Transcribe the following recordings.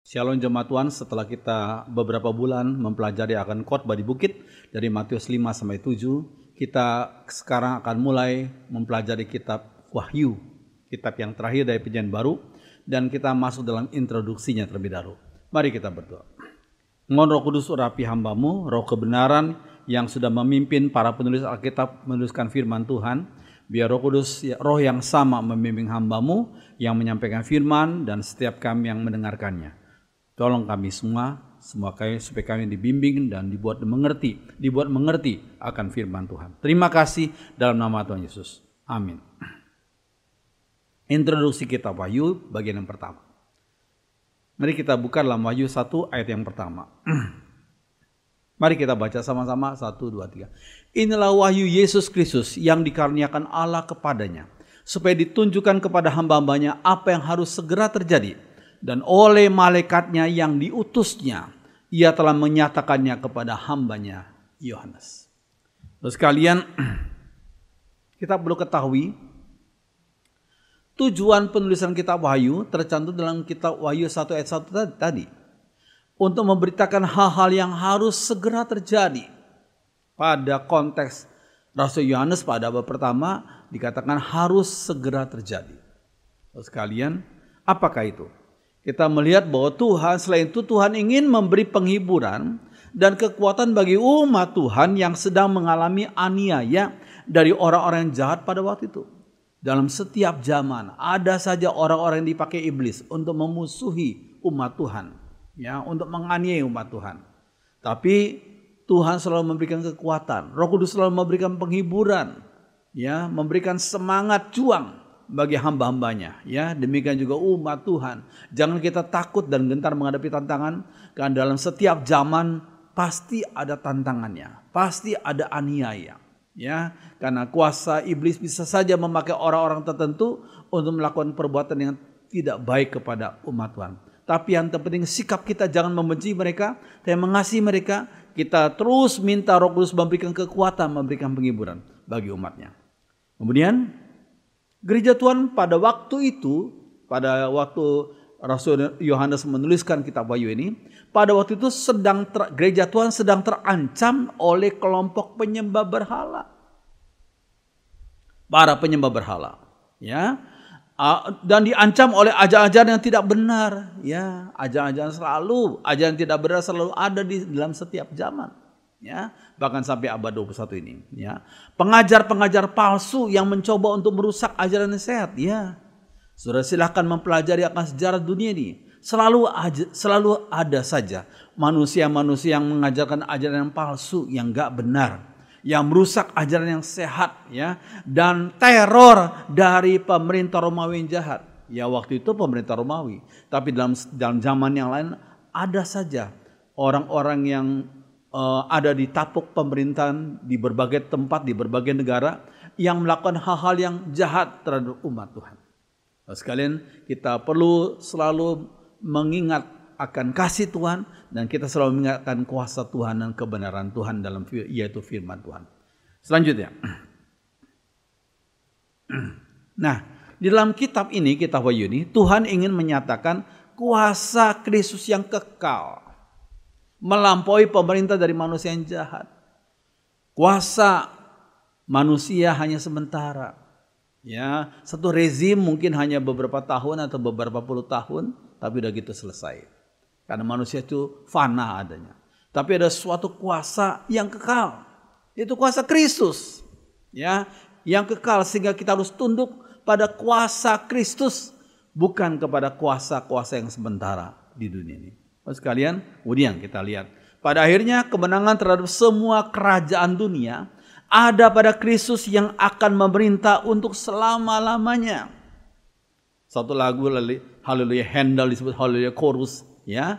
Shalom jemaat Tuhan, setelah kita beberapa bulan mempelajari akan khotbah di bukit dari Matius 5 sampai 7, kita sekarang akan mulai mempelajari kitab Wahyu, kitab yang terakhir dari Perjanjian Baru, dan kita masuk dalam introduksinya terlebih dahulu. Mari kita berdoa. Mohon Roh Kudus urapi hamba-Mu, roh kebenaran yang sudah memimpin para penulis Alkitab menuliskan firman Tuhan. Biar Roh Kudus, roh yang sama membimbing hamba-Mu yang menyampaikan firman dan setiap kami yang mendengarkannya. Tolong kami semua kami supaya kami dibimbing dan dibuat mengerti akan firman Tuhan. Terima kasih dalam nama Tuhan Yesus. Amin. Introduksi kitab Wahyu bagian yang pertama. Mari kita buka dalam Wahyu 1 ayat yang pertama. Mari kita baca sama-sama 1, 2, 3. Inilah wahyu Yesus Kristus yang dikaruniakan Allah kepadanya, supaya ditunjukkan kepada hamba-hambanya apa yang harus segera terjadi. Dan oleh malaikatnya yang diutusnya, ia telah menyatakannya kepada hambanya Yohanes. Terus kalian, kita perlu ketahui tujuan penulisan kitab Wahyu tercantum dalam kitab Wahyu 1 ayat 1 tadi. Untuk memberitakan hal-hal yang harus segera terjadi. Pada konteks Rasul Yohanes pada abad pertama dikatakan harus segera terjadi. Terus kalian, apakah itu? Kita melihat bahwa Tuhan, selain itu Tuhan ingin memberi penghiburan dan kekuatan bagi umat Tuhan yang sedang mengalami aniaya dari orang-orang yang jahat pada waktu itu. Dalam setiap zaman ada saja orang-orang yang dipakai iblis untuk memusuhi umat Tuhan, ya, untuk menganiaya umat Tuhan. Tapi Tuhan selalu memberikan kekuatan, Roh Kudus selalu memberikan penghiburan, ya, memberikan semangat juang bagi hamba-hambanya, ya. Demikian juga umat Tuhan. Jangan kita takut dan gentar menghadapi tantangan, karena dalam setiap zaman pasti ada tantangannya, pasti ada aniaya, ya. Karena kuasa iblis bisa saja memakai orang-orang tertentu untuk melakukan perbuatan yang tidak baik kepada umat Tuhan. Tapi yang terpenting sikap kita jangan membenci mereka, tapi mengasihi mereka. Kita terus minta Roh Kudus memberikan kekuatan, memberikan penghiburan bagi umatnya. Kemudian gereja Tuhan pada waktu itu, pada waktu Rasul Yohanes menuliskan kitab Wahyu ini, pada waktu itu gereja Tuhan sedang terancam oleh kelompok penyembah berhala. Para penyembah berhala, ya. Dan diancam oleh ajaran-ajaran yang tidak benar, ya. Ajaran yang tidak benar selalu ada di dalam setiap zaman, ya, bahkan sampai abad 21 ini, ya. Pengajar-pengajar palsu yang mencoba untuk merusak ajaran yang sehat, ya. Saudara silahkan mempelajari akan sejarah dunia ini. Selalu ada saja manusia-manusia yang mengajarkan ajaran yang palsu, yang enggak benar, yang merusak ajaran yang sehat, ya, dan teror dari pemerintah Romawi yang jahat. Ya, waktu itu pemerintah Romawi, tapi dalam zaman yang lain ada saja orang-orang yang ada di tapuk pemerintahan di berbagai tempat, di berbagai negara yang melakukan hal-hal yang jahat terhadap umat Tuhan. Nah, sekalian kita perlu selalu mengingat akan kasih Tuhan dan kita selalu mengingatkan kuasa Tuhan dan kebenaran Tuhan dalam yaitu firman Tuhan. Selanjutnya. Nah, di dalam kitab ini, kitab Wahyu ini, Tuhan ingin menyatakan kuasa Kristus yang kekal, melampaui pemerintah dari manusia yang jahat. Kuasa manusia hanya sementara, ya. Satu rezim mungkin hanya beberapa tahun atau beberapa puluh tahun, tapi udah gitu selesai. Karena manusia itu fana adanya. Tapi ada suatu kuasa yang kekal, yaitu kuasa Kristus, ya, yang kekal sehingga kita harus tunduk pada kuasa Kristus, bukan kepada kuasa-kuasa yang sementara di dunia ini. Sekalian, kemudian kita lihat pada akhirnya kemenangan terhadap semua kerajaan dunia ada pada Kristus yang akan memerintah untuk selama-lamanya. Satu lagu Haleluya Handel disebut Haleluya Chorus, ya.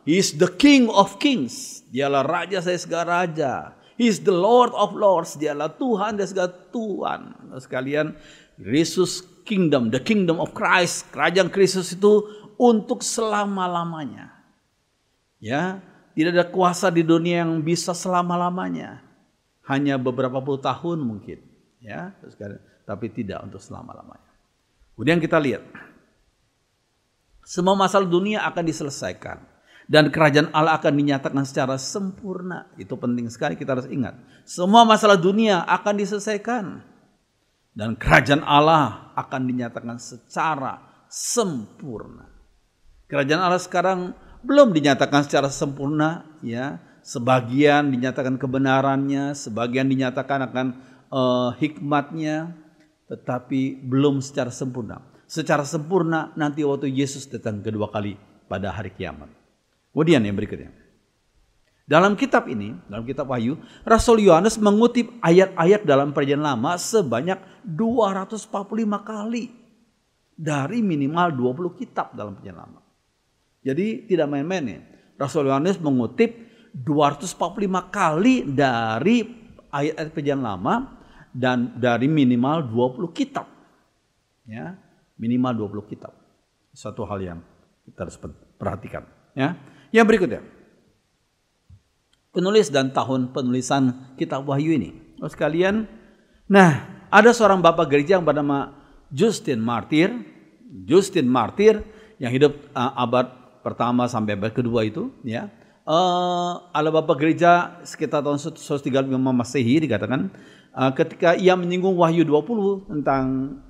He is the King of Kings. Dialah Raja saya segala raja. He is the Lord of Lords. Dialah Tuhan dari segala Tuhan. Sekalian, Kristus Kingdom, the Kingdom of Christ, kerajaan Kristus itu untuk selama-lamanya. Ya, tidak ada kuasa di dunia yang bisa selama-lamanya. Hanya beberapa puluh tahun mungkin, ya, tapi tidak untuk selama-lamanya. Kemudian kita lihat Semua masalah dunia akan diselesaikan. Dan kerajaan Allah akan dinyatakan secara sempurna. Itu penting sekali kita harus ingat. Semua masalah dunia akan diselesaikan. Dan kerajaan Allah akan dinyatakan secara sempurna. Kerajaan Allah sekarang belum dinyatakan secara sempurna, ya. Sebagian dinyatakan kebenarannya, sebagian dinyatakan akan hikmatnya, tetapi belum secara sempurna. Secara sempurna nanti waktu Yesus datang kedua kali pada hari kiamat. Kemudian yang berikutnya. Dalam kitab ini, dalam kitab Wahyu, Rasul Yohanes mengutip ayat-ayat dalam Perjanjian Lama sebanyak 245 kali. Dari minimal 20 kitab dalam Perjanjian Lama. Jadi tidak main-main ya. Rasul Yohanes mengutip 245 kali dari ayat-ayat Perjanjian Lama dan dari minimal 20 kitab. Ya, minimal 20 kitab. Satu hal yang kita harus perhatikan, ya. Yang berikutnya. Penulis dan tahun penulisan kitab Wahyu ini. Sekalian, nah, ada seorang bapak gereja yang bernama Justin Martyr yang hidup abad pertama sampai abad kedua itu, ya. Ada bapak gereja sekitar tahun 135 Masehi dikatakan ketika ia menyinggung Wahyu 20 tentang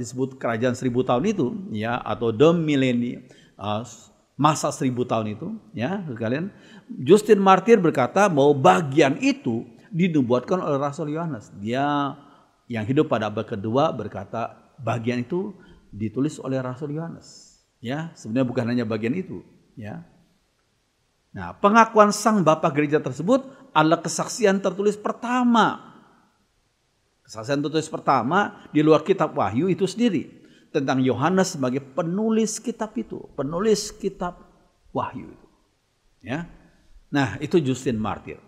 disebut kerajaan 1000 tahun itu, ya, atau the millennium, masa 1000 tahun itu, ya, sekalian. Justin Martyr berkata bahwa bagian itu dinubuatkan oleh Rasul Yohanes. Dia yang hidup pada abad kedua berkata bagian itu ditulis oleh Rasul Yohanes. Ya, sebenarnya bukan hanya bagian itu, ya. Nah, pengakuan sang bapak gereja tersebut adalah kesaksian tertulis pertama. Kesaksian tertulis pertama di luar kitab Wahyu itu sendiri tentang Yohanes sebagai penulis kitab itu, penulis kitab Wahyu itu. Ya. Nah, itu Justin Martyr.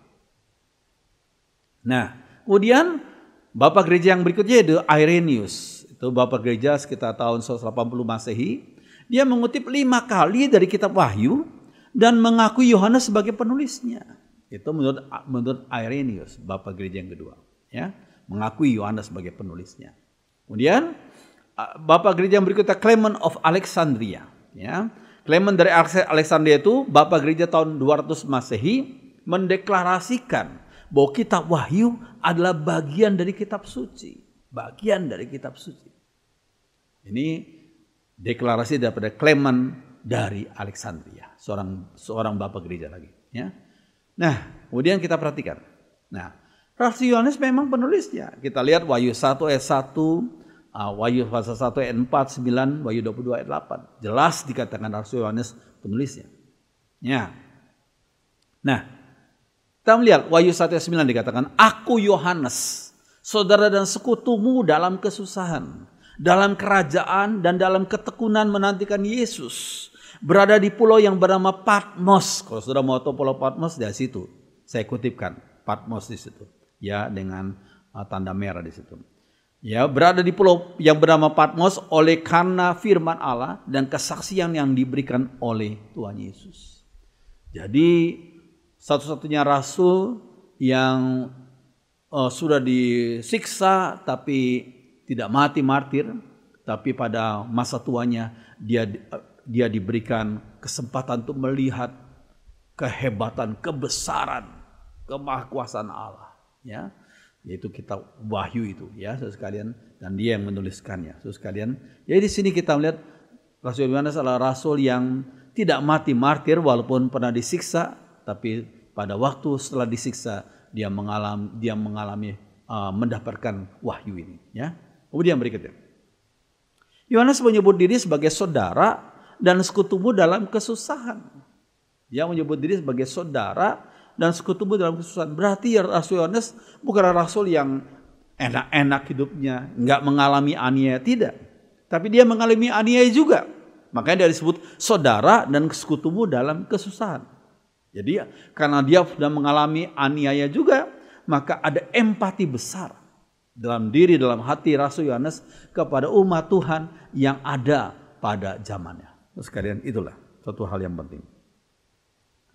Nah, kemudian bapak gereja yang berikutnya itu Irenaeus. Itu bapak gereja sekitar tahun 180 Masehi. Dia mengutip 5 kali dari kitab Wahyu dan mengakui Yohanes sebagai penulisnya. Itu menurut Irenaeus, bapak gereja yang kedua, ya, mengakui Yohanes sebagai penulisnya. Kemudian bapak gereja yang berikutnya Clement of Alexandria, ya. Clement dari Alexandria itu bapak gereja tahun 200 Masehi mendeklarasikan bahwa kitab Wahyu adalah bagian dari kitab suci, bagian dari kitab suci. Ini deklarasi daripada Clement dari Alexandria, seorang bapak gereja lagi, ya. Nah, kemudian kita perhatikan. Nah, Rasul Yohanes memang penulisnya. Kita lihat Wahyu 1 ayat 1, Wahyu pasal 1 ayat 4, 9, Wahyu 22 ayat 8. Jelas dikatakan Rasul Yohanes penulisnya. Ya. Nah, kita melihat Wahyu 1 ayat 9 dikatakan, "Aku Yohanes, saudara dan sekutumu dalam kesusahan, dalam kerajaan dan dalam ketekunan menantikan Yesus, berada di pulau yang bernama Patmos." Kalau sudah mau tahu pulau Patmos, dari situ saya kutipkan Patmos di situ, ya, dengan tanda merah di situ. Ya, berada di pulau yang bernama Patmos oleh karena firman Allah dan kesaksian yang diberikan oleh Tuhan Yesus. Jadi satu-satunya rasul yang sudah disiksa tapi tidak mati martir, tapi pada masa tuanya dia diberikan kesempatan untuk melihat kehebatan, kebesaran, kemahakuasaan Allah, ya. Yaitu kitab Wahyu itu, ya, saudara sekalian, dan dia yang menuliskannya, saudara sekalian. Jadi di sini kita melihat Rasul Yohanes adalah rasul yang tidak mati martir walaupun pernah disiksa, tapi pada waktu setelah disiksa dia mengalami mendapatkan wahyu ini, ya. Kemudian berikutnya. Yohanes menyebut diri sebagai saudara dan sekutumu dalam kesusahan. Dia menyebut diri sebagai saudara dan sekutumu dalam kesusahan. Berarti Rasul Yohanes bukanlah rasul yang enak-enak hidupnya, nggak mengalami aniaya, tidak. Tapi dia mengalami aniaya juga. Makanya dia disebut saudara dan sekutumu dalam kesusahan. Jadi karena dia sudah mengalami aniaya juga, maka ada empati besar dalam hati Rasul Yohanes kepada umat Tuhan yang ada pada zamannya. Terus sekalian, itulah satu hal yang penting.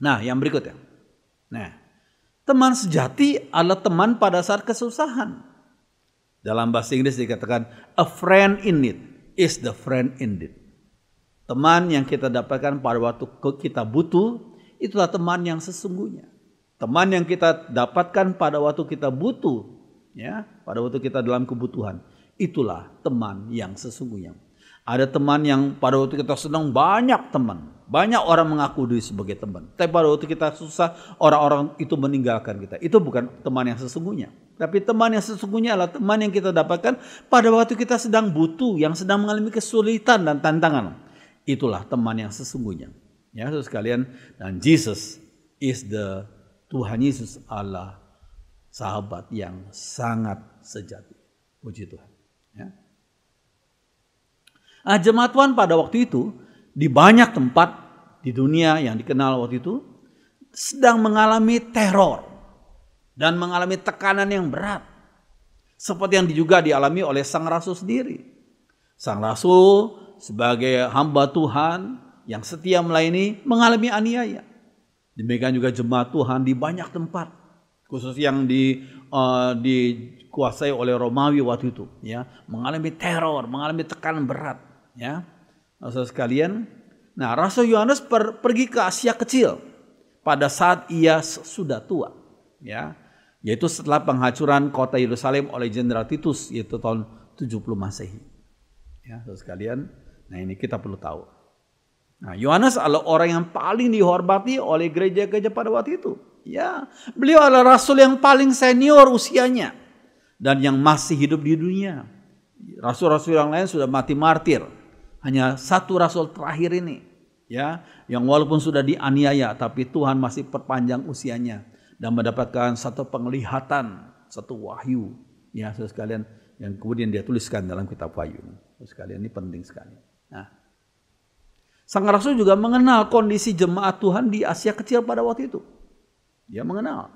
Nah, yang berikutnya. Nah, teman sejati adalah teman pada saat kesusahan. Dalam bahasa Inggris dikatakan a friend in need is the friend indeed. Teman yang kita dapatkan pada waktu kita butuh, itulah teman yang sesungguhnya. Teman yang kita dapatkan pada waktu kita butuh, ya, pada waktu kita dalam kebutuhan, itulah teman yang sesungguhnya. Ada teman yang pada waktu kita senang banyak teman, banyak orang mengaku diri sebagai teman. Tapi pada waktu kita susah, orang-orang itu meninggalkan kita. Itu bukan teman yang sesungguhnya. Tapi teman yang sesungguhnya adalah teman yang kita dapatkan pada waktu kita sedang butuh, yang sedang mengalami kesulitan dan tantangan. Itulah teman yang sesungguhnya. Ya, saudara sekalian, dan Jesus is the Tuhan Yesus Allah sahabat yang sangat sejati. Puji Tuhan. Ya. Nah, jemaat Tuhan pada waktu itu di banyak tempat di dunia yang dikenal waktu itu sedang mengalami teror dan mengalami tekanan yang berat. Seperti yang juga dialami oleh Sang Rasul sendiri. Sang Rasul sebagai hamba Tuhan yang setia melayani mengalami aniaya. Demikian juga jemaat Tuhan di banyak tempat, khusus yang dikuasai oleh Romawi waktu itu, ya, mengalami teror, mengalami tekanan berat, ya. Saudara sekalian, nah Rasul Yohanes pergi ke Asia Kecil pada saat ia sudah tua, ya, yaitu setelah penghancuran kota Yerusalem oleh Jenderal Titus, yaitu tahun 70 Masehi. Ya, saudara sekalian, nah ini kita perlu tahu. Nah, Yohanes adalah orang yang paling dihormati oleh gereja-gereja pada waktu itu. Ya, beliau adalah rasul yang paling senior usianya dan yang masih hidup di dunia. Rasul-rasul yang lain sudah mati martir. Hanya satu rasul terakhir ini, ya, yang walaupun sudah dianiaya, tapi Tuhan masih perpanjang usianya dan mendapatkan satu penglihatan, satu wahyu, ya, saudara sekalian, yang kemudian dia tuliskan dalam kitab Wahyu. Saudara sekalian, ini penting sekali. Nah, Sang Rasul juga mengenal kondisi jemaat Tuhan di Asia Kecil pada waktu itu. Dia mengenal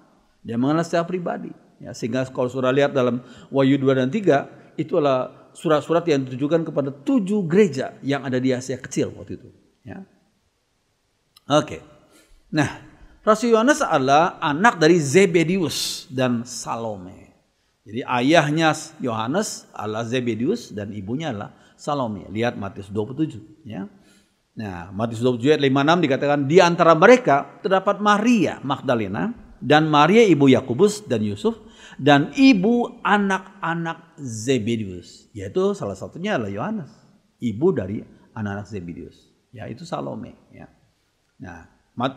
secara pribadi. Ya, sehingga kalau saudara lihat dalam Wahyu 2 dan 3, itu adalah surat-surat yang ditujukan kepada 7 gereja yang ada di Asia Kecil waktu itu. Ya. Oke. Nah, Rasul Yohanes adalah anak dari Zebedius dan Salome. Jadi ayahnya Yohanes adalah Zebedius dan ibunya adalah Salome. Lihat Matius 27. Ya. Nah, Matius 27 ayat 56 dikatakan di antara mereka terdapat Maria Magdalena dan Maria ibu Yakobus dan Yusuf dan ibu anak-anak Zebedius, yaitu salah satunya adalah Yohanes, ibu dari anak-anak Zebedius, yaitu Salome. Ya. Nah,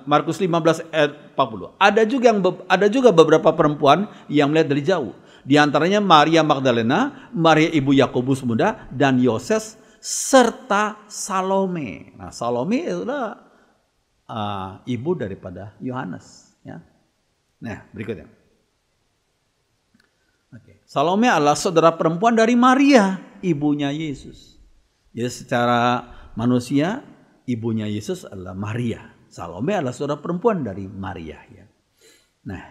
Markus 15 ayat 40. Ada juga beberapa perempuan yang melihat dari jauh. Di antaranya Maria Magdalena, Maria ibu Yakobus muda dan Yoses serta Salome. Nah, Salome adalah ibu daripada Yohanes. Ya. Nah, berikutnya. Oke. Salome adalah saudara perempuan dari Maria, ibunya Yesus. Jadi secara manusia, ibunya Yesus adalah Maria. Salome adalah saudara perempuan dari Maria. Ya. Nah,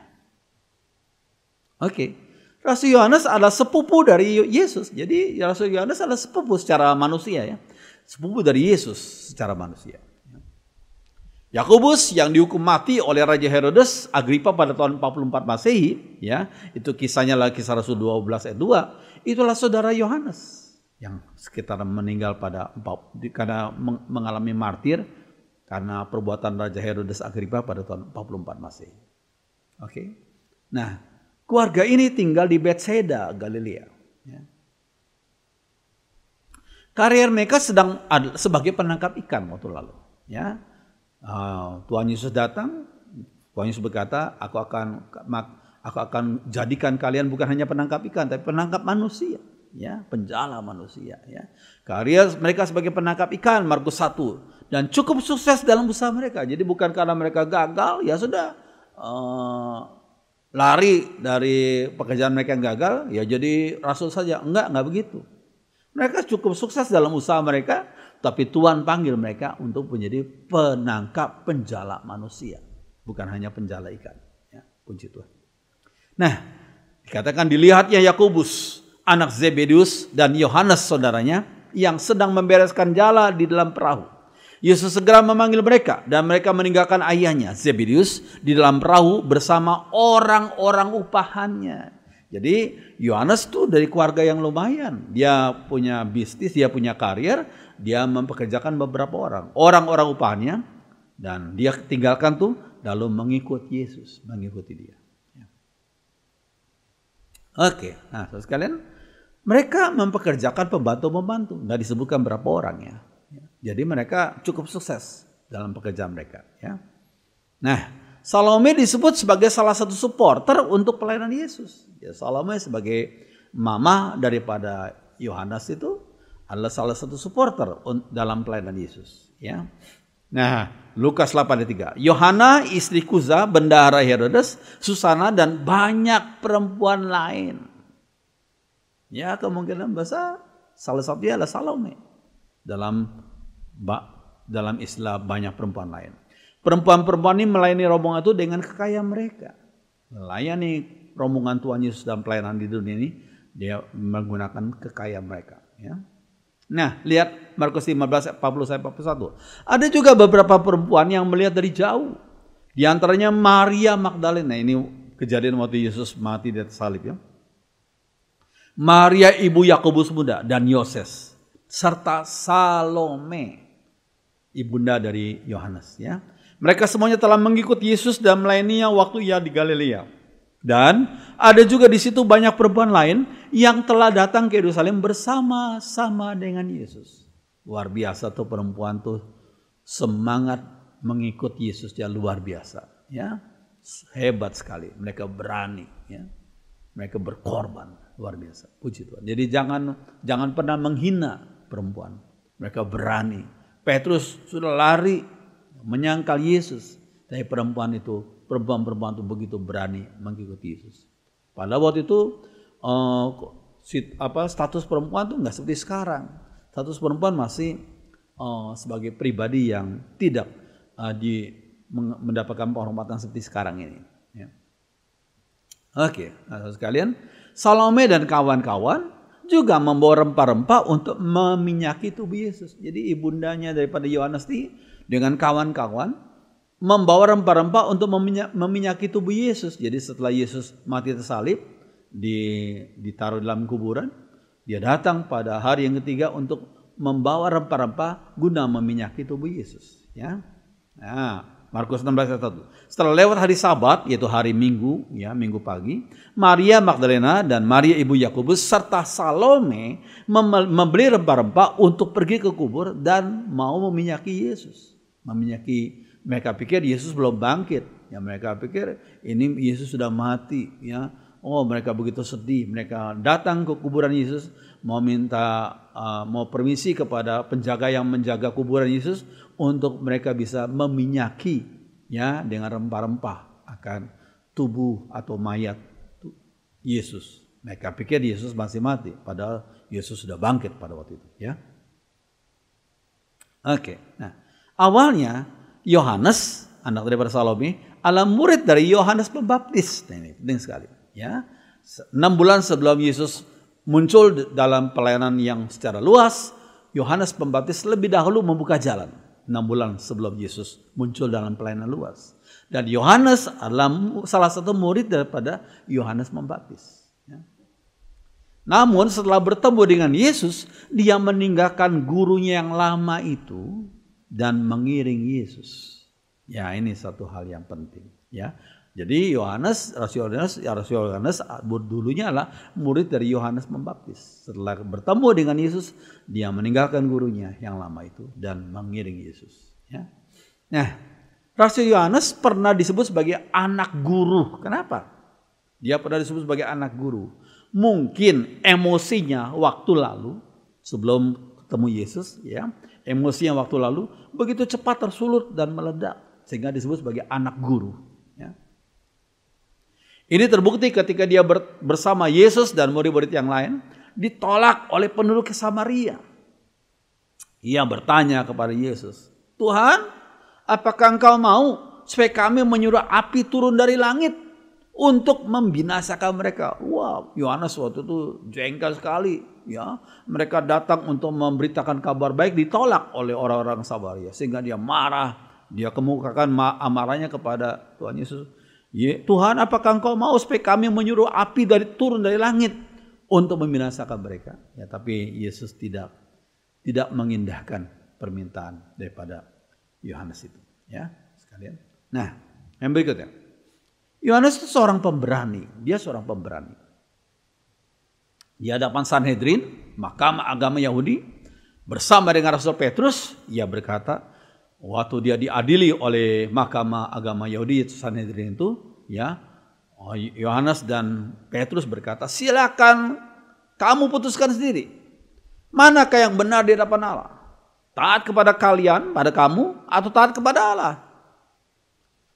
oke. Rasul Yohanes adalah sepupu dari Yesus. Jadi Rasul Yohanes adalah sepupu secara manusia, ya. Sepupu dari Yesus secara manusia. Yakobus yang dihukum mati oleh Raja Herodes Agripa pada tahun 44 Masehi, ya. Itu kisahnya lagi kisah Rasul 12 ayat 2. Itulah saudara Yohanes yang sekitar meninggal karena mengalami martir karena perbuatan Raja Herodes Agripa pada tahun 44 Masehi. Oke. Nah, keluarga ini tinggal di Bethsaida, Galilea. Ya. Karier mereka sedang sebagai penangkap ikan waktu lalu. Ya. Tuhan Yesus datang, Tuhan Yesus berkata, aku akan jadikan kalian bukan hanya penangkap ikan, tapi penangkap manusia. Ya, penjala manusia. Ya. Karier mereka sebagai penangkap ikan, Markus 1. Dan cukup sukses dalam usaha mereka. Jadi bukan karena mereka gagal, ya sudah. Lari dari pekerjaan mereka yang gagal, ya jadi rasul saja. Enggak begitu. Mereka cukup sukses dalam usaha mereka, tapi Tuhan panggil mereka untuk menjadi penangkap penjala manusia. Bukan hanya penjala ikan. Ya, puji Tuhan. Nah, dikatakan dilihatnya Yakobus, anak Zebedius dan Yohanes saudaranya yang sedang membereskan jala di dalam perahu. Yesus segera memanggil mereka dan mereka meninggalkan ayahnya Zebedius di dalam perahu bersama orang-orang upahannya. Jadi Yohanes tuh dari keluarga yang lumayan. Dia punya bisnis, dia punya karier, dia mempekerjakan beberapa orang-orang upahnya, dan dia tinggalkan tuh lalu mengikut Yesus, mengikuti dia. Oke, nah saudara sekalian, mereka mempekerjakan pembantu-pembantu, nggak disebutkan berapa orang ya. Jadi mereka cukup sukses dalam pekerjaan mereka. Ya. Nah, Salome disebut sebagai salah satu supporter untuk pelayanan Yesus. Ya, Salome sebagai mama daripada Yohanes itu adalah salah satu supporter dalam pelayanan Yesus. Ya. Nah, Lukas 8:3. Yohana istri Kuza, bendahara Herodes, Susana dan banyak perempuan lain. Ya, kemungkinan besar salah satunya adalah Salome dalam istilah banyak perempuan lain. Perempuan-perempuan ini melayani rombongan itu dengan kekayaan mereka. Melayani rombongan Tuhan Yesus dalam pelayanan di dunia ini, dia menggunakan kekayaan mereka. Ya. Nah, lihat Markus 15:40-41. Ada juga beberapa perempuan yang melihat dari jauh. Di antaranya Maria Magdalena. Ini kejadian waktu Yesus mati di atas salib ya. Maria ibu Yakobus muda dan Yoses, serta Salome, ibunda dari Yohanes ya. Mereka semuanya telah mengikuti Yesus dan melayaninya waktu ia di Galilea. Dan ada juga di situ banyak perempuan lain yang telah datang ke Yerusalem bersama-sama dengan Yesus. Luar biasa tuh perempuan tuh, semangat mengikut Yesus ya, luar biasa ya. Hebat sekali, mereka berani ya. Mereka berkorban, luar biasa. Puji Tuhan. Jadi jangan pernah menghina perempuan. Mereka berani. Petrus sudah lari menyangkal Yesus, tapi perempuan itu begitu berani mengikuti Yesus. Pada waktu itu status perempuan tuh nggak seperti sekarang. Status perempuan masih sebagai pribadi yang tidak mendapatkan penghormatan seperti sekarang ini. Ya. Oke, nah sekalian, Salome dan kawan-kawan juga membawa rempah-rempah untuk meminyaki tubuh Yesus. Jadi ibundanya daripada Yohanes ini dengan kawan-kawan membawa rempah-rempah untuk meminyaki tubuh Yesus. Jadi setelah Yesus mati tersalib, ditaruh dalam kuburan, dia datang pada hari yang ketiga untuk membawa rempah-rempah guna meminyaki tubuh Yesus. Ya, nah, Markus 16:1. Setelah lewat hari Sabat, yaitu hari Minggu, ya Minggu pagi, Maria Magdalena dan Maria ibu Yakobus serta Salome membeli rempah-rempah untuk pergi ke kubur dan mau meminyaki Yesus. Mereka pikir Yesus belum bangkit, ya mereka pikir ini Yesus sudah mati, ya. Oh, mereka begitu sedih. Mereka datang ke kuburan Yesus mau permisi kepada penjaga yang menjaga kuburan Yesus untuk mereka bisa meminyaki ya dengan rempah-rempah akan tubuh atau mayat Yesus. Mereka pikir Yesus masih mati, padahal Yesus sudah bangkit pada waktu itu, ya. Oke. Nah, awalnya Yohanes, anak daripada Salome, adalah murid dari Yohanes Pembaptis. Nah, ini penting sekali, ya. 6 bulan sebelum Yesus muncul dalam pelayanan yang secara luas, Yohanes Pembaptis lebih dahulu membuka jalan. 6 bulan sebelum Yesus muncul dalam pelayanan luas. Dan Yohanes adalah salah satu murid daripada Yohanes Pembaptis. Ya. Namun setelah bertemu dengan Yesus, dia meninggalkan gurunya yang lama itu dan mengiring Yesus. Ya, ini satu hal yang penting. Ya. Jadi Rasul Yohanes dulunya adalah murid dari Yohanes Pembaptis. Setelah bertemu dengan Yesus, dia meninggalkan gurunya yang lama itu dan mengiring Yesus. Ya. Nah, Rasul Yohanes pernah disebut sebagai anak guru. Kenapa? Dia pernah disebut sebagai anak guru. Mungkin emosinya waktu lalu sebelum ketemu Yesus, ya, emosinya waktu lalu begitu cepat tersulut dan meledak sehingga disebut sebagai anak guru. Ya. Ini terbukti ketika dia bersama Yesus dan murid-murid yang lain ditolak oleh penduduk Samaria. Ia bertanya kepada Yesus, "Tuhan, apakah engkau mau supaya kami menyuruh api turun dari langit untuk membinasakan mereka?" Wow, Yohanes waktu itu jengkel sekali. Ya, mereka datang untuk memberitakan kabar baik, ditolak oleh orang-orang Samaria sehingga dia marah. Dia kemukakan amarahnya kepada Tuhan Yesus. "Tuhan, apakah engkau mau supaya kami menyuruh api turun dari langit untuk membinasakan mereka?" Ya, tapi Yesus tidak tidak mengindahkan permintaan daripada Yohanes itu, ya sekalian. Nah, yang berikutnya, Yohanes itu seorang pemberani. Dia seorang pemberani. Di hadapan Sanhedrin, mahkamah agama Yahudi, bersama dengan Rasul Petrus, ia berkata, waktu dia diadili oleh mahkamah agama Yahudi itu Sanhedrin itu, ya, Yohanes dan Petrus berkata, silakan kamu putuskan sendiri. Manakah yang benar di hadapan Allah? Taat kepada kalian, pada kamu, atau taat kepada Allah?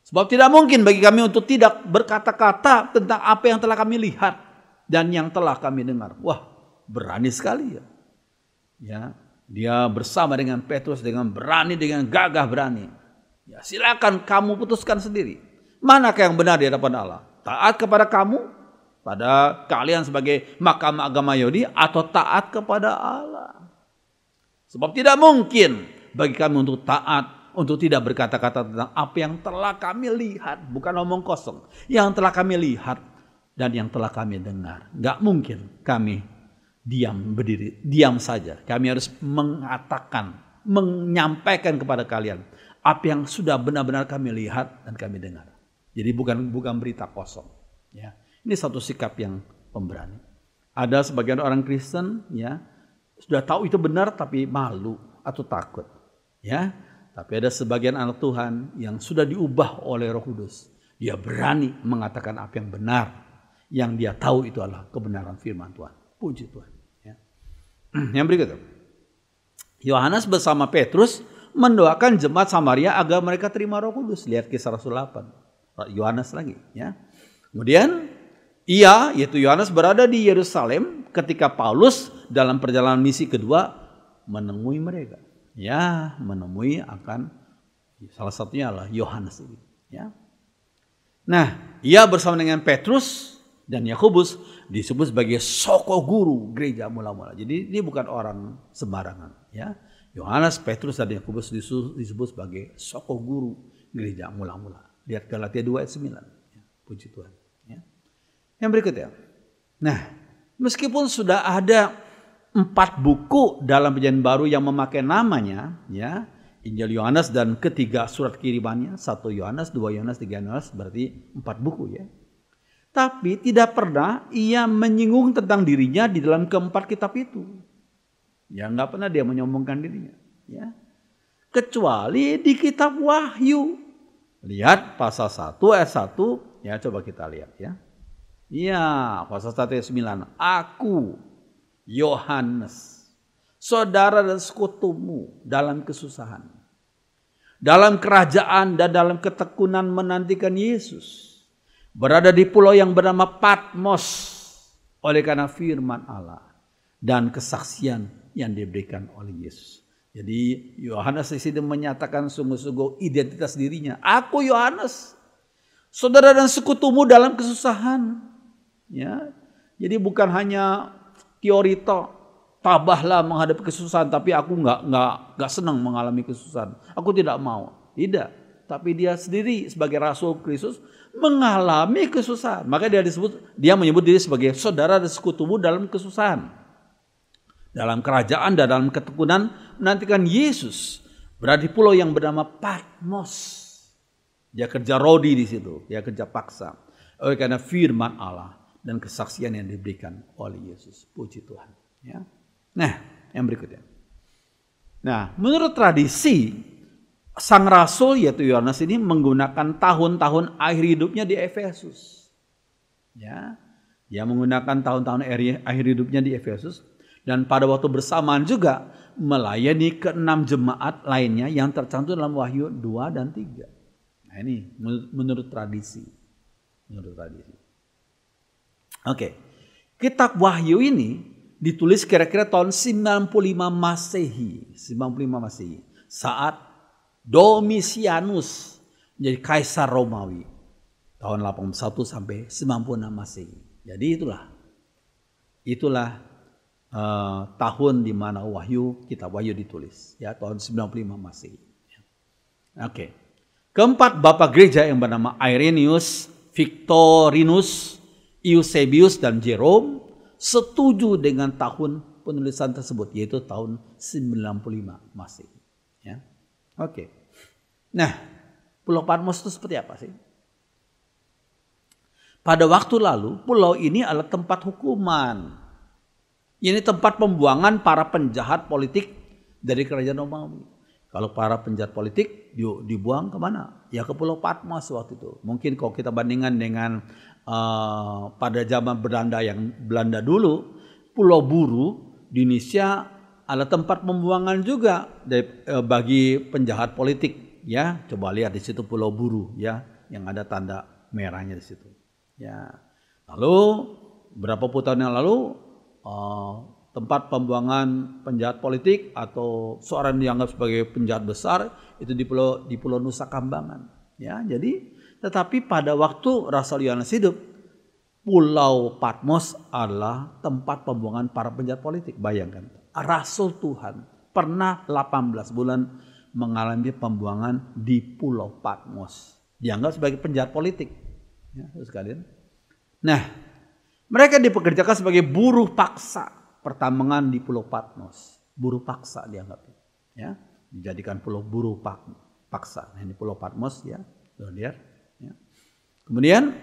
Sebab tidak mungkin bagi kami untuk tidak berkata-kata tentang apa yang telah kami lihat dan yang telah kami dengar. Wah, berani sekali ya. Ya, dia bersama dengan Petrus dengan berani, dengan gagah berani. Ya, silakan kamu putuskan sendiri. Manakah yang benar di hadapan Allah? Taat kepada kamu, pada kalian sebagai mahkamah agama Yahudi, atau taat kepada Allah? Sebab tidak mungkin bagi kami untuk taat, untuk tidak berkata-kata tentang apa yang telah kami lihat. Bukan omong kosong. Yang telah kami lihat dan yang telah kami dengar. Gak mungkin kami diam saja. Kami harus mengatakan, menyampaikan kepada kalian apa yang sudah benar-benar kami lihat dan kami dengar. Jadi bukan berita kosong. Ya, ini satu sikap yang pemberani. Ada sebagian orang Kristen, ya, sudah tahu itu benar tapi malu atau takut. Ya, tapi ada sebagian anak Tuhan yang sudah diubah oleh Roh Kudus. Dia berani mengatakan apa yang benar, yang dia tahu itu adalah kebenaran firman Tuhan. Puji Tuhan. Ya. Yang berikutnya, Yohanes bersama Petrus mendoakan jemaat Samaria agar mereka terima Roh Kudus. Lihat Kisah Rasul 8. Yohanes lagi, ya. Kemudian ia, yaitu Yohanes, berada di Yerusalem ketika Paulus dalam perjalanan misi kedua menemui mereka. Ya, menemui akan salah satunya adalah Yohanes ini, ya. Nah, ia bersama dengan Petrus dan Yakobus disebut sebagai soko guru gereja mula-mula. Jadi ini bukan orang sembarangan, ya. Yohanes, Petrus dan Yakobus disebut sebagai soko guru gereja mula-mula. Lihat Galatia 2 ayat 9. Ya, puji Tuhan. Ya. Yang berikutnya. Nah, meskipun sudah ada 4 buku dalam Perjanjian Baru yang memakai namanya, ya, Injil Yohanes dan ketiga surat kirimannya, 1 Yohanes, 2 Yohanes, 3 Yohanes, berarti 4 buku, ya. Tapi tidak pernah ia menyinggung tentang dirinya di dalam keempat kitab itu. Ya, nggak pernah dia menyombongkan dirinya, ya. Kecuali di kitab Wahyu. Lihat pasal 1 ayat 1, ya, coba kita lihat, ya. Iya, pasal 1 ayat 9. Aku, Yohanes, saudara dan sekutumu dalam kesusahan, dalam kerajaan dan dalam ketekunan menantikan Yesus, berada di pulau yang bernama Patmos oleh karena firman Allah dan kesaksian yang diberikan oleh Yesus. Jadi Yohanes di sini menyatakan sungguh-sungguh identitas dirinya. Aku Yohanes, saudara dan sekutumu dalam kesusahan. Ya, jadi bukan hanya teorito, tabahlah menghadapi kesusahan, tapi aku nggak senang mengalami kesusahan. Aku tidak mau. Tidak. Tapi dia sendiri sebagai Rasul Kristus mengalami kesusahan. Maka dia menyebut diri sebagai saudara dan sekutumu dalam kesusahan, dalam kerajaan dan dalam ketekunan menantikan Yesus, berada di pulau yang bernama Patmos. Dia kerja rodi di situ, dia kerja paksa oleh karena firman Allah dan kesaksian yang diberikan oleh Yesus. Puji Tuhan, ya. Nah, yang berikutnya. Nah, menurut tradisi, sang rasul yaitu Yohanes ini menggunakan tahun-tahun akhir hidupnya di Efesus. Ya, dia menggunakan tahun-tahun akhir hidupnya di Efesus. Dan pada waktu bersamaan juga melayani ke-6 jemaat lainnya yang tercantum dalam Wahyu 2 dan 3. Nah, ini menurut tradisi. Menurut tradisi. Oke. Kitab Wahyu ini ditulis kira-kira tahun 95 Masehi. 95 Masehi. Saat Domitianus menjadi kaisar Romawi. Tahun 81 sampai 96 Masehi. Jadi itulah tahun di mana kitab Wahyu ditulis, ya, tahun 95 Masehi. Oke. Keempat bapak gereja yang bernama Irenaeus, Victorinus, Eusebius dan Jerome setuju dengan tahun penulisan tersebut, yaitu tahun 95 Masehi. Ya. Oke. Nah, Pulau Patmos itu seperti apa sih? Pada waktu lalu, pulau ini adalah tempat hukuman. Ini tempat pembuangan para penjahat politik dari kerajaan Romawi. Kalau para penjahat politik dibuang kemana? Ya ke Pulau Patmos waktu itu. Mungkin kalau kita bandingkan dengan pada zaman Belanda dulu, Pulau Buru di Indonesia adalah tempat pembuangan juga bagi penjahat politik. Ya, coba lihat di situ Pulau Buru ya, yang ada tanda merahnya di situ. Ya, lalu berapa puluh tahun yang lalu tempat pembuangan penjahat politik atau seorang yang dianggap sebagai penjahat besar itu di Pulau Nusa Kambangan. Ya, jadi tetapi pada waktu Rasul Yohanes hidup, Pulau Patmos adalah tempat pembuangan para penjahat politik. Bayangkan, Rasul Tuhan pernah 18 bulan mengalami pembuangan di Pulau Patmos. Dianggap sebagai penjahat politik. Ya, sekalian. Nah, mereka dipekerjakan sebagai buruh paksa pertambangan di Pulau Patmos. Buruh paksa dianggap. Ya, dijadikan pulau buruh paksa. Nah, ini Pulau Patmos ya. Lihat. Ya. Kemudian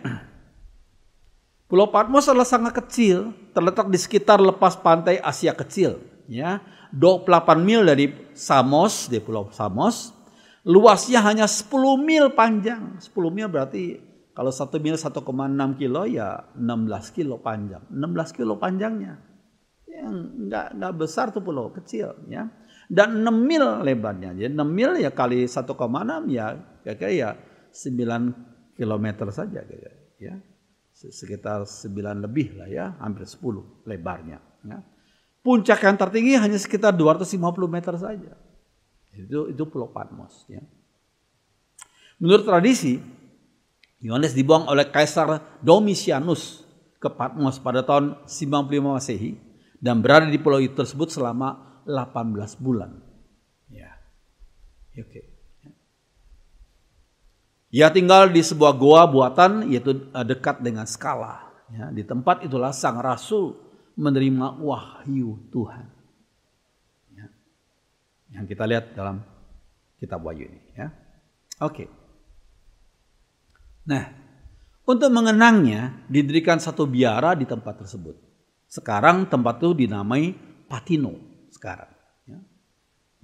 Pulau Patmos adalah sangat kecil, terletak di sekitar lepas pantai Asia Kecil, ya. 28 mil dari Samos, di Pulau Samos. Luasnya hanya 10 mil panjang. 10 mil berarti kalau 1 mil 1,6 kilo ya 16 kilo panjang. 16 kilo panjangnya. Yang enggak besar tuh pulau, kecil ya. Dan 6 mil lebarnya. Jadi 6 mil ya kali 1,6 ya kira-kira ya 9 kilometer saja ya. Sekitar 9 lebih lah ya, hampir 10 lebarnya ya. Puncak yang tertinggi hanya sekitar 250 meter saja. Itu Pulau Patmos ya. Menurut tradisi, Yohanes dibuang oleh Kaisar Domitianus ke Patmos pada tahun 95 Masehi dan berada di pulau itu tersebut selama 18 bulan. Ya. Oke. Ia tinggal di sebuah goa buatan yaitu dekat dengan Skala. Ya, di tempat itulah sang rasul menerima wahyu Tuhan. Ya. Yang kita lihat dalam kitab Wahyu ini. Ya. Oke. Nah, untuk mengenangnya didirikan satu biara di tempat tersebut. Sekarang tempat itu dinamai Patino sekarang. Ya.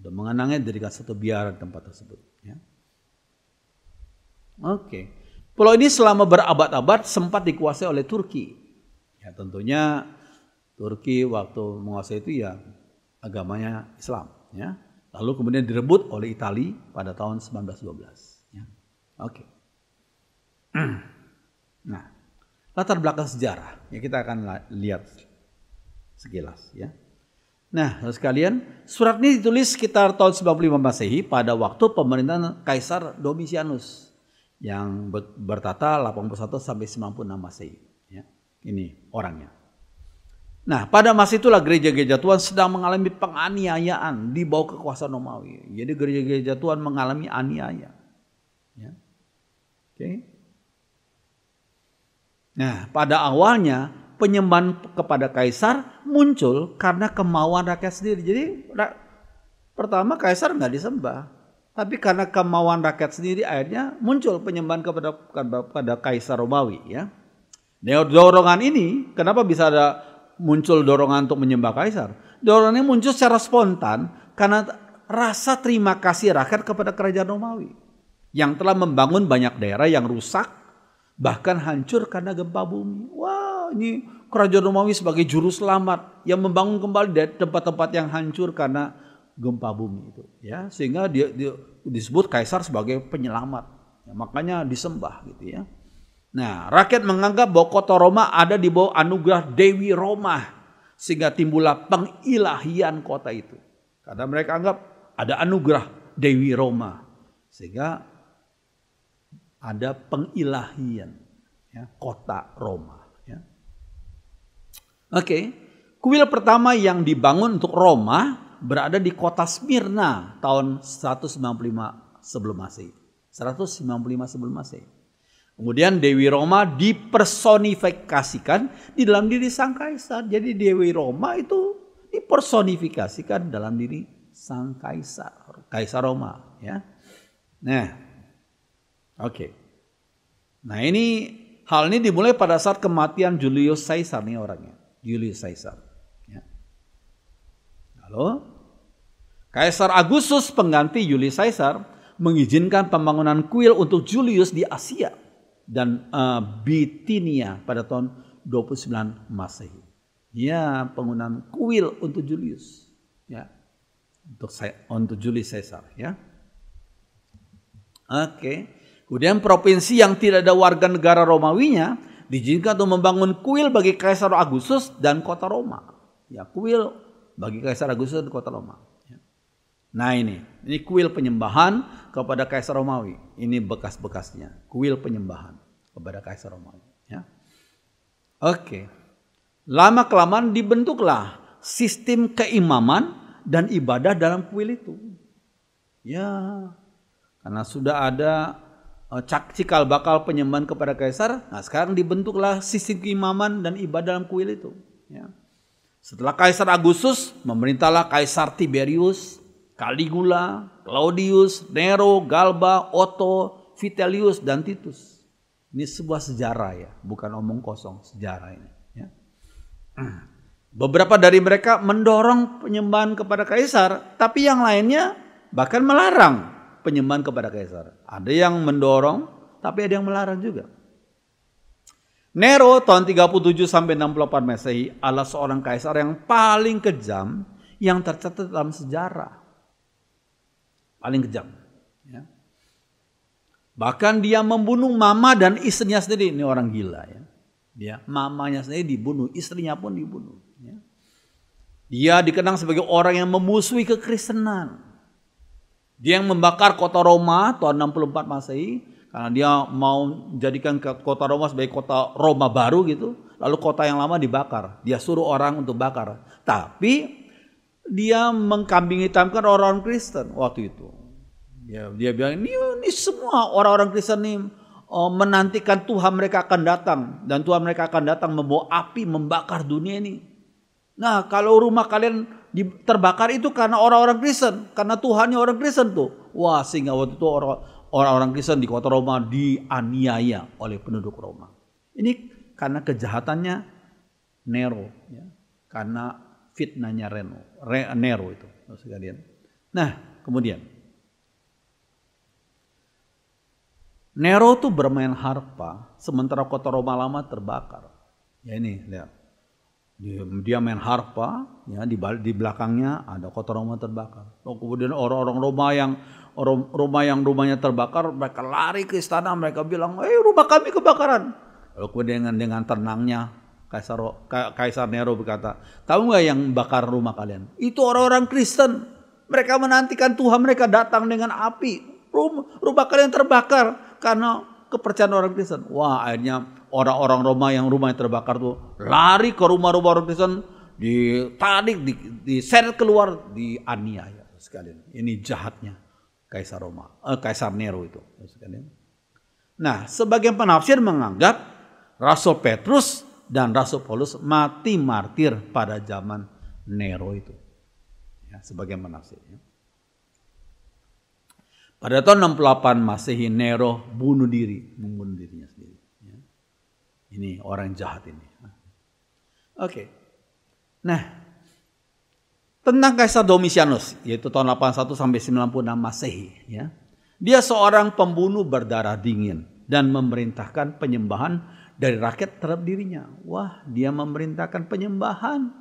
Untuk mengenangnya didirikan satu biara di tempat tersebut. Ya. Oke. Pulau ini selama berabad-abad sempat dikuasai oleh Turki. Ya, tentunya Turki waktu menguasai itu ya agamanya Islam. Ya. Lalu kemudian direbut oleh Italia pada tahun 1912. Ya. Oke. Nah, latar belakang sejarah ya kita akan lihat sekilas ya. Nah, saudara sekalian, surat ini ditulis sekitar tahun 95 Masehi pada waktu pemerintahan Kaisar Domitianus yang bertata 81 sampai 96 Masehi ya. Ini orangnya. Nah, pada masa itulah gereja-gereja Tuhan sedang mengalami penganiayaan di bawah kekuasaan Romawi. Jadi gereja-gereja Tuhan mengalami aniaya. Ya. Oke. Nah, pada awalnya penyembahan kepada kaisar muncul karena kemauan rakyat sendiri. Jadi pertama kaisar nggak disembah, tapi karena kemauan rakyat sendiri akhirnya muncul penyembahan kepada kaisar Romawi. Ya, dorongan ini kenapa bisa muncul dorongan untuk menyembah kaisar? Dorongan ini muncul secara spontan karena rasa terima kasih rakyat kepada kerajaan Romawi yang telah membangun banyak daerah yang rusak. Bahkan hancur karena gempa bumi. Wah, ini kerajaan Romawi sebagai juru selamat yang membangun kembali dari tempat-tempat yang hancur karena gempa bumi itu. Ya, sehingga dia disebut kaisar sebagai penyelamat. Ya, makanya disembah gitu ya. Nah, rakyat menganggap bahwa kota Roma ada di bawah anugerah Dewi Roma, sehingga timbullah pengilahian kota itu. Karena mereka anggap ada anugerah Dewi Roma, sehingga ada pengilahian ya, kota Roma. Ya. Oke, kuil pertama yang dibangun untuk Roma berada di kota Smyrna tahun 195 sebelum Masehi. 195 sebelum Masehi. Kemudian Dewi Roma dipersonifikasikan di dalam diri sang kaisar. Jadi Dewi Roma itu dipersonifikasikan dalam diri sang kaisar Roma, ya. Nah, oke. Nah, hal ini dimulai pada saat kematian Julius Caesar nih orangnya, Julius Caesar. Ya. Lalu Kaisar Agustus pengganti Julius Caesar mengizinkan pembangunan kuil untuk Julius di Asia dan Bitinia pada tahun 29 Masehi. Ya, penggunaan kuil untuk Julius, ya, untuk Julius Caesar, ya. Oke. Kemudian provinsi yang tidak ada warga negara Romawinya diizinkan untuk membangun kuil bagi Kaisar Agustus dan kota Roma. Ya, kuil bagi Kaisar Agustus dan kota Roma. Ya. Nah, ini kuil penyembahan kepada Kaisar Romawi. Ini bekas-bekasnya, kuil penyembahan kepada Kaisar Romawi. Ya. Oke. Lama kelamaan dibentuklah sistem keimaman dan ibadah dalam kuil itu. Ya, karena sudah ada cikal bakal penyembahan kepada kaisar. Nah, sekarang dibentuklah sistem keimaman dan ibadah dalam kuil itu. Ya. Setelah Kaisar Agustus, memerintahlah Kaisar Tiberius, Caligula, Claudius, Nero, Galba, Otto, Vitellius, dan Titus. Ini sebuah sejarah, ya, bukan omong kosong, sejarah ini. Ya. Beberapa dari mereka mendorong penyembahan kepada kaisar, tapi yang lainnya bahkan melarang penyembahan kepada kaisar. Ada yang mendorong, tapi ada yang melarang juga. Nero tahun 37 sampai 68 Masehi adalah seorang kaisar yang paling kejam yang tercatat dalam sejarah. Paling kejam. Ya. Bahkan dia membunuh mama dan istrinya sendiri. Ini orang gila, ya. Dia mamanya sendiri dibunuh, istrinya pun dibunuh. Ya. Dia dikenang sebagai orang yang memusuhi kekristenan. Dia yang membakar kota Roma tahun 64 Masehi karena dia mau menjadikan kota Roma sebagai kota Roma baru gitu. Lalu kota yang lama dibakar. Dia suruh orang untuk bakar. Tapi dia mengkambing hitamkan orang-orang Kristen waktu itu. Dia bilang ini semua orang-orang Kristen ini menantikan Tuhan mereka akan datang. Dan Tuhan mereka akan datang membawa api membakar dunia ini. Nah, kalau rumah kalian terbakar itu karena orang-orang Kristen, karena Tuhannya orang Kristen tuh. Wah, sehingga waktu itu orang-orang Kristen di kota Roma dianiaya oleh penduduk Roma. Ini karena kejahatannya Nero, ya. Karena fitnahnya Nero itu, sekalian. Nah, kemudian Nero tuh bermain harpa sementara kota Roma lama terbakar. Ya, ini lihat. Dia main harpa, ya, di belakangnya ada kota Roma terbakar. Kemudian orang-orang Roma yang rumahnya terbakar, mereka lari ke istana, mereka bilang, rumah kami kebakaran. Lalu kemudian dengan tenangnya Kaisar Nero berkata, tahu nggak yang bakar rumah kalian? Itu orang-orang Kristen. Mereka menantikan Tuhan mereka datang dengan api. Rumah kalian terbakar karena kepercayaan orang Kristen. Wah, akhirnya orang-orang Roma yang rumahnya terbakar tuh lari ke rumah-rumah orang Kristen, ditarik, diseret keluar, dianiaya sekalian. Ini jahatnya Kaisar Nero itu sekalian. Nah, sebagian penafsir menganggap Rasul Petrus dan Rasul Paulus mati martir pada zaman Nero itu. Ya, sebagian penafsir. Ya. Pada tahun 68 Masehi Nero membunuh dirinya sendiri. Ya. Ini orang jahat ini. Oke. Nah, tentang Kaisar Domitianus, yaitu tahun 81 sampai 96 Masehi, ya. Dia seorang pembunuh berdarah dingin dan memerintahkan penyembahan dari rakyat terhadap dirinya. Wah, dia memerintahkan penyembahan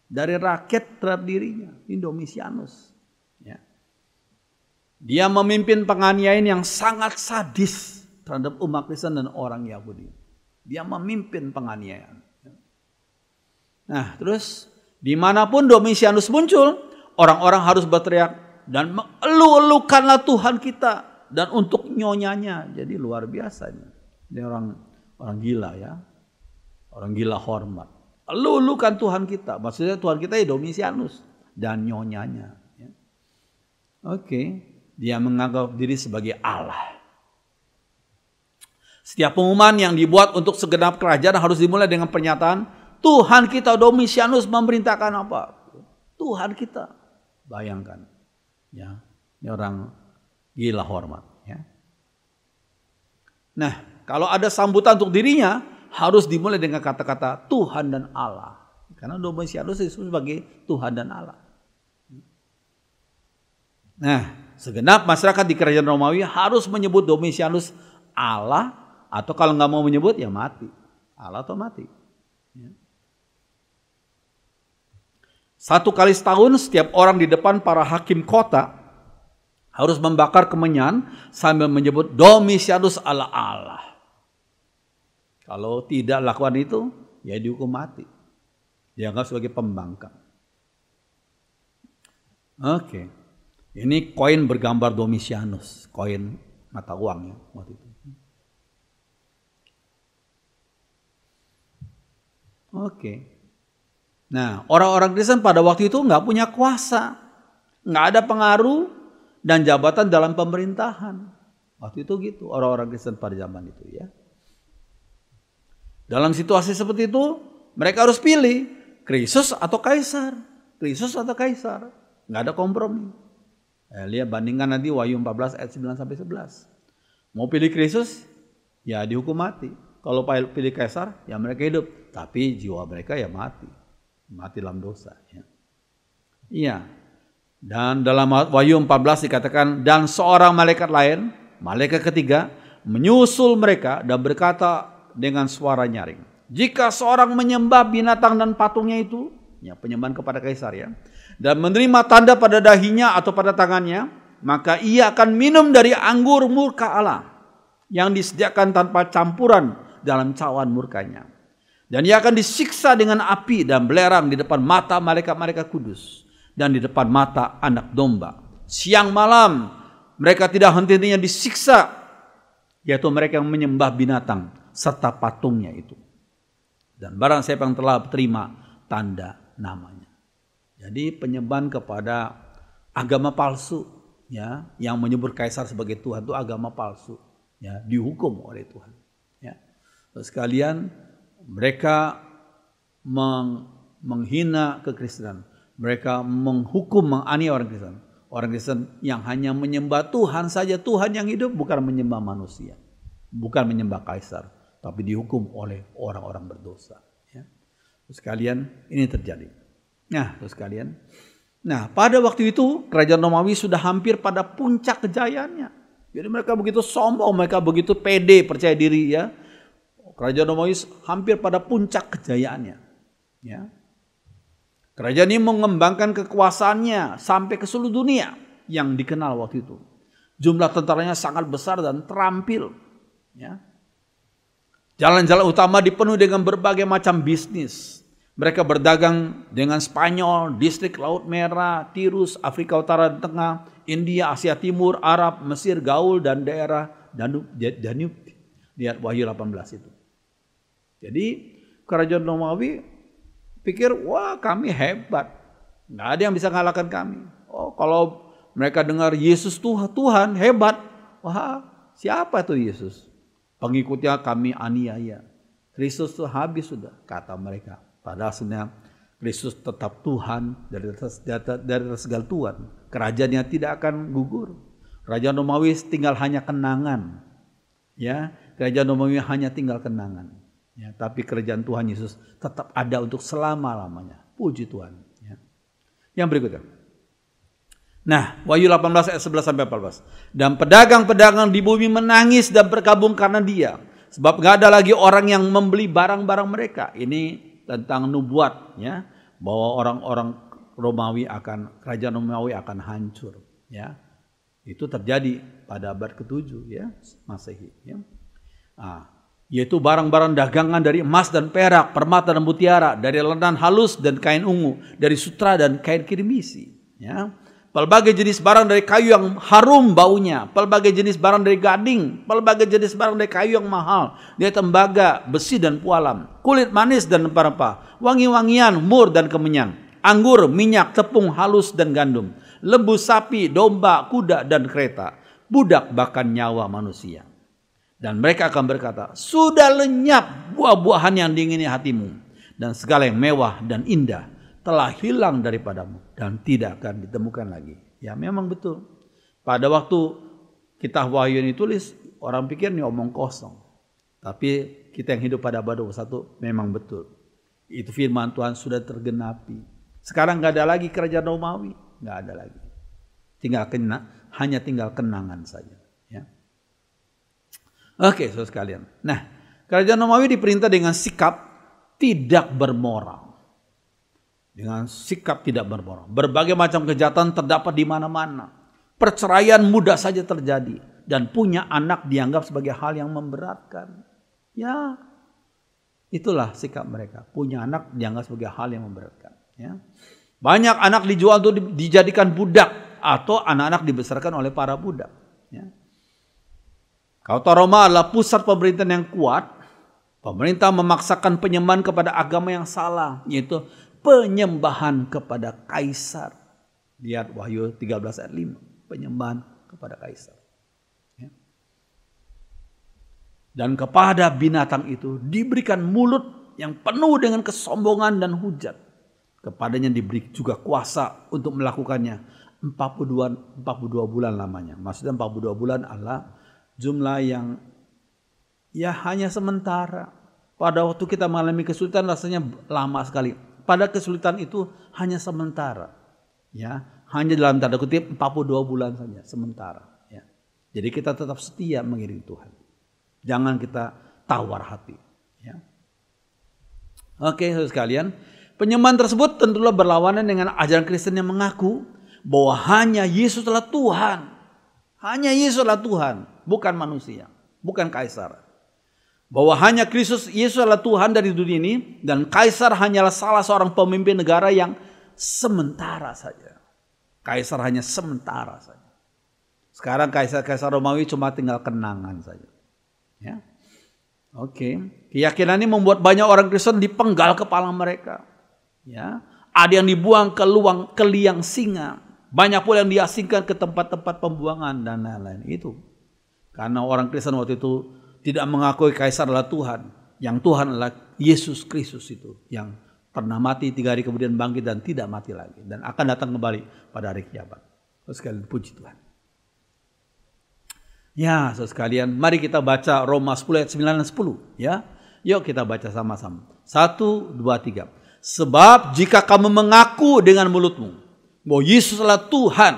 dari rakyat terhadap dirinya. Ini Domitianus. Ya. Dia memimpin penganiayaan yang sangat sadis terhadap umat Kristen dan orang Yahudi. Dia memimpin penganiayaan. Nah, terus dimanapun Domitianus muncul, orang-orang harus berteriak dan elu-elukanlah Tuhan kita dan untuk nyonyanya. Jadi luar biasa ini. Ini orang gila, ya. Orang gila hormat. Elu-elukan Tuhan kita. Maksudnya Tuhan kita ya Domitianus dan nyonyanya. Ya. Oke. Dia menganggap diri sebagai Allah. Setiap pengumuman yang dibuat untuk segenap kerajaan harus dimulai dengan pernyataan Tuhan kita Domitianus memerintahkan apa. Tuhan kita. Bayangkan, ya, ini orang gila hormat. Ya. Nah, kalau ada sambutan untuk dirinya, harus dimulai dengan kata-kata Tuhan dan Allah. Karena Domitianus disebut sebagai Tuhan dan Allah. Nah, segenap masyarakat di kerajaan Romawi harus menyebut Domitianus Allah, atau kalau nggak mau menyebut ya mati. Allah atau mati. Ya. 1 kali setahun setiap orang di depan para hakim kota harus membakar kemenyan sambil menyebut Domitianus Allah. Kalau tidak lakukan itu, ya dihukum mati. Dianggap sebagai pembangkang. Oke. Ini koin bergambar Domitianus, koin mata uang ya waktu itu. Oke. Nah, orang-orang Kristen pada waktu itu nggak punya kuasa, nggak ada pengaruh dan jabatan dalam pemerintahan. Waktu itu gitu orang-orang Kristen pada zaman itu ya. Dalam situasi seperti itu, mereka harus pilih Kristus atau Kaisar, Kristus atau Kaisar. Nggak ada kompromi. Lihat bandingkan nanti Wahyu 14 ayat 9 sampai 11. Mau pilih Kristus, ya dihukum mati. Kalau pilih Kaisar, ya mereka hidup, tapi jiwa mereka ya mati. Mati dalam dosa. Ya. Iya. Dan dalam Wahyu 14 dikatakan, dan seorang malaikat lain, malaikat ketiga, menyusul mereka dan berkata dengan suara nyaring, jika seorang menyembah binatang dan patungnya itu, ya penyembahan kepada Kaisar ya, dan menerima tanda pada dahinya atau pada tangannya, maka ia akan minum dari anggur murka Allah yang disediakan tanpa campuran dalam cawan murkanya. Dan ia akan disiksa dengan api dan belerang di depan mata malaikat-malaikat kudus dan di depan mata anak domba. Siang malam mereka tidak henti-hentinya disiksa, yaitu mereka yang menyembah binatang serta patungnya itu. Dan barang siapa yang telah terima tanda namanya. Jadi penyembahan kepada agama palsu, ya, yang menyebut Kaisar sebagai Tuhan itu agama palsu, ya, dihukum oleh Tuhan. Ya. Terus sekalian, mereka menghina kekristenan. Mereka menghukum, menganiaya orang Kristen. Orang Kristen yang hanya menyembah Tuhan saja, Tuhan yang hidup, bukan menyembah manusia. Bukan menyembah Kaisar, tapi dihukum oleh orang-orang berdosa. Ya. Terus sekalian, ini terjadi. Nah, terus sekalian. Nah, pada waktu itu, kerajaan Romawi sudah hampir pada puncak kejayaannya. Jadi mereka begitu sombong, mereka begitu pede, percaya diri ya. Kerajaan Romawi hampir pada puncak kejayaannya. Ya. Kerajaan ini mengembangkan kekuasaannya sampai ke seluruh dunia yang dikenal waktu itu. Jumlah tentaranya sangat besar dan terampil. Ya. Jalan-jalan utama dipenuhi dengan berbagai macam bisnis. Mereka berdagang dengan Spanyol, distrik Laut Merah, Tirus, Afrika Utara dan Tengah, India, Asia Timur, Arab, Mesir, Gaul, dan daerah Danube. Lihat Wahyu 18 itu. Jadi kerajaan Romawi pikir, wah kami hebat. Nggak ada yang bisa mengalahkan kami. Oh, kalau mereka dengar Yesus Tuhan hebat. Wah, siapa tuh Yesus? Pengikutnya kami aniaya. Kristus tuh habis sudah, kata mereka. Padahal sebenarnya Kristus tetap Tuhan dari atas segala Tuhan. Kerajaannya tidak akan gugur. Kerajaan Romawi tinggal hanya kenangan. Ya, kerajaan Romawi hanya tinggal kenangan. Ya, tapi kerajaan Tuhan Yesus tetap ada untuk selama-lamanya. Puji Tuhan. Ya. Yang berikutnya. Nah, Wahyu 18 ayat 11 sampai 14. Dan pedagang-pedagang di bumi menangis dan berkabung karena dia. Sebab gak ada lagi orang yang membeli barang-barang mereka. Ini tentang nubuat, ya, bahwa orang-orang Romawi kerajaan Romawi akan hancur. Ya. Itu terjadi pada abad ke-7 ya, Masehi. Ya. Yaitu barang-barang dagangan dari emas dan perak, permata dan mutiara, dari lenan halus dan kain ungu, dari sutra dan kain kirmisi. Ya. Pelbagai jenis barang dari kayu yang harum baunya, pelbagai jenis barang dari gading, pelbagai jenis barang dari kayu yang mahal, dari tembaga, besi dan pualam, kulit manis dan rempah-rempah, wangi-wangian, mur dan kemenyan, anggur, minyak, tepung halus dan gandum, lembu sapi, domba, kuda dan kereta, budak bahkan nyawa manusia. Dan mereka akan berkata, sudah lenyap buah-buahan yang diingini hatimu, dan segala yang mewah dan indah telah hilang daripadamu dan tidak akan ditemukan lagi. Ya memang betul. Pada waktu kitab Wahyu ini tulis, orang pikir ini omong kosong. Tapi kita yang hidup pada abad 21 memang betul. Itu firman Tuhan sudah tergenapi. Sekarang nggak ada lagi kerajaan Romawi, nggak ada lagi. Hanya tinggal kenangan saja. Ya. Oke, saudara sekalian. Nah, kerajaan Romawi diperintah dengan sikap tidak bermoral. Dengan sikap tidak bermoral. Berbagai macam kejahatan terdapat di mana-mana. Perceraian mudah saja terjadi. Dan punya anak dianggap sebagai hal yang memberatkan. Ya, itulah sikap mereka. Punya anak dianggap sebagai hal yang memberatkan. Ya. Banyak anak dijual untuk dijadikan budak. Atau anak-anak dibesarkan oleh para budak. Ya. Kota Roma adalah pusat pemerintahan yang kuat. Pemerintah memaksakan penyembahan kepada agama yang salah, yaitu penyembahan kepada kaisar. Lihat Wahyu 13 ayat 5, penyembahan kepada kaisar. Ya. Dan kepada binatang itu diberikan mulut yang penuh dengan kesombongan dan hujat. Kepadanya diberi juga kuasa untuk melakukannya 42 bulan lamanya. Maksudnya 42 bulan adalah jumlah yang ya hanya sementara. Pada waktu kita mengalami kesulitan rasanya lama sekali. Pada kesulitan itu hanya sementara. Ya, hanya dalam tanda kutip 42 bulan saja sementara. Ya. Jadi kita tetap setia mengiringi Tuhan. Jangan kita tawar hati. Ya. Oke, saudara sekalian, penyembahan tersebut tentulah berlawanan dengan ajaran Kristen yang mengaku bahwa hanya Yesus adalah Tuhan. Hanya Yesus adalah Tuhan, bukan manusia, bukan kaisar. Bahwa hanya Kristus Yesus adalah Tuhan dari dunia ini dan kaisar hanyalah salah seorang pemimpin negara yang sementara saja. Kaisar hanya sementara saja. Sekarang kaisar-kaisar Romawi cuma tinggal kenangan saja. Ya. Oke, keyakinan ini membuat banyak orang Kristen dipenggal kepala mereka. Ya, ada yang dibuang ke liang singa. Banyak pula yang diasingkan ke tempat-tempat pembuangan dan lain-lain itu. Karena orang Kristen waktu itu tidak mengakui kaisar adalah Tuhan. Yang Tuhan adalah Yesus Kristus itu. Yang pernah mati 3 hari kemudian bangkit dan tidak mati lagi. Dan akan datang kembali pada hari kiamat. Saudara sekalian, puji Tuhan. Ya, saudara sekalian, mari kita baca Roma 10 ayat 9 dan 10. Ya, yuk kita baca sama-sama. 1, 2, 3. Sebab jika kamu mengaku dengan mulutmu bahwa Yesus adalah Tuhan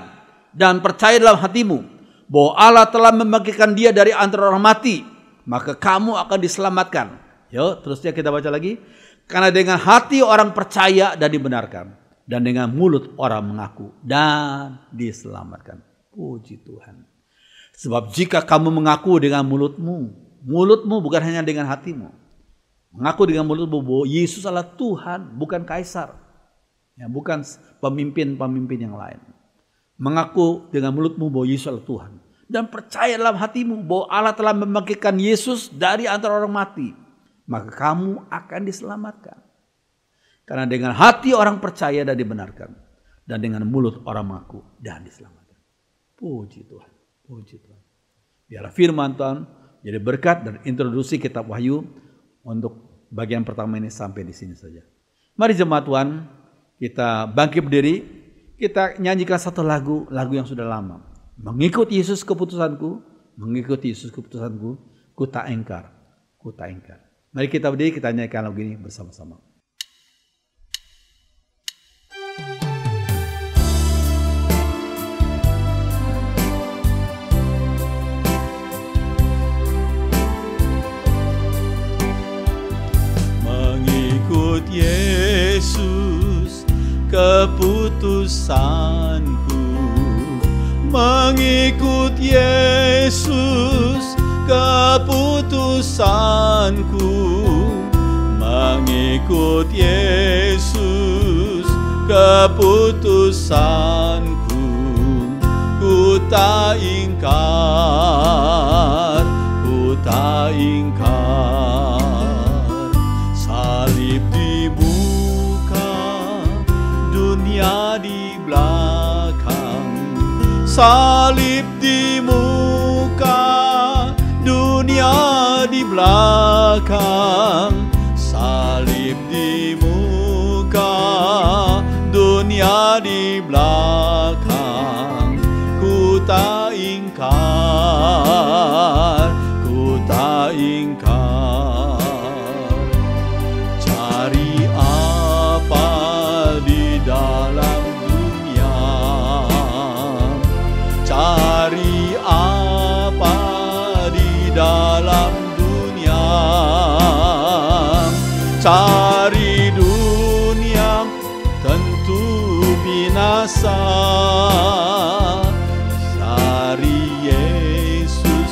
dan percaya dalam hatimu bahwa Allah telah membangkitkan dia dari antara orang mati, maka kamu akan diselamatkan. Yuk, terusnya kita baca lagi. Karena dengan hati orang percaya dan dibenarkan, dan dengan mulut orang mengaku dan diselamatkan. Puji Tuhan. Sebab jika kamu mengaku dengan mulutmu bukan hanya dengan hatimu. Mengaku dengan mulutmu bahwa Yesus adalah Tuhan, bukan kaisar. Ya, bukan pemimpin-pemimpin yang lain. Mengaku dengan mulutmu bahwa Yesus adalah Tuhan. Dan percaya dalam hatimu bahwa Allah telah membangkitkan Yesus dari antara orang mati. Maka kamu akan diselamatkan. Karena dengan hati orang percaya dan dibenarkan. Dan dengan mulut orang mengaku dan diselamatkan. Puji Tuhan. Puji Tuhan. Biarlah firman Tuhan jadi berkat dan introduksi kitab Wahyu. Untuk bagian pertama ini sampai di sini saja. Mari jemaat Tuhan. Kita bangkit berdiri, kita nyanyikan satu lagu yang sudah lama. Mengikuti Yesus keputusanku, ku tak ingkar. Mari kita berdiri, kita nyanyikan lagu ini bersama-sama. Mengikut Yesus keputusanku, mengikut Yesus keputusanku, mengikut Yesus keputusanku, ku tak ingkar, salib di dunia di belakang, salib di muka, dunia di belakang, salib di muka, di belakang, ku tak ingkar, ku tak ingkar. Cari apa di dalam dunia, cari apa di dalam dunia, cari dunia tentu binasa. Cari Yesus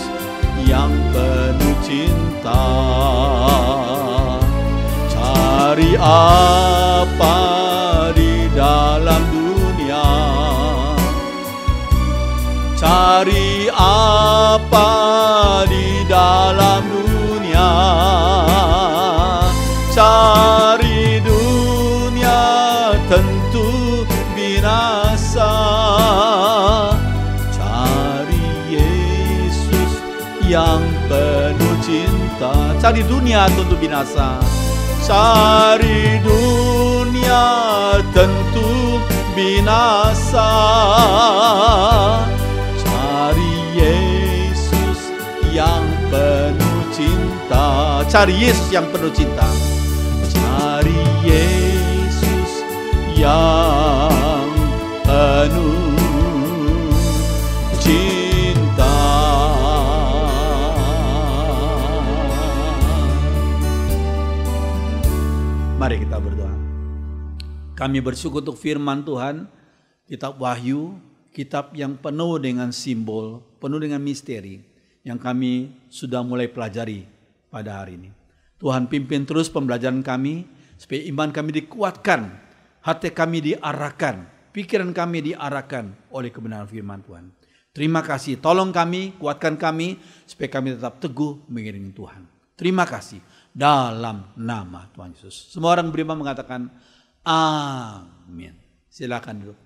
yang penuh cinta. Cari apa di dalam dunia, cari apa di dalam dunia, cari dunia tentu binasa. Cari Yesus yang penuh cinta. Cari dunia tentu binasa, cari dunia tentu binasa. Cari Yesus yang penuh cinta. Cari Yesus yang penuh cinta. Cari Yesus yang penuh cinta. Mari kita berdoa. Kami bersyukur untuk firman Tuhan, kitab Wahyu, kitab yang penuh dengan simbol, penuh dengan misteri yang kami sudah mulai pelajari pada hari ini. Tuhan pimpin terus pembelajaran kami, supaya iman kami dikuatkan, hati kami diarahkan, pikiran kami diarahkan oleh kebenaran firman Tuhan. Terima kasih, tolong kami, kuatkan kami, supaya kami tetap teguh mengiringi Tuhan. Terima kasih, dalam nama Tuhan Yesus. Semua orang beriman mengatakan amin. Silakan duduk.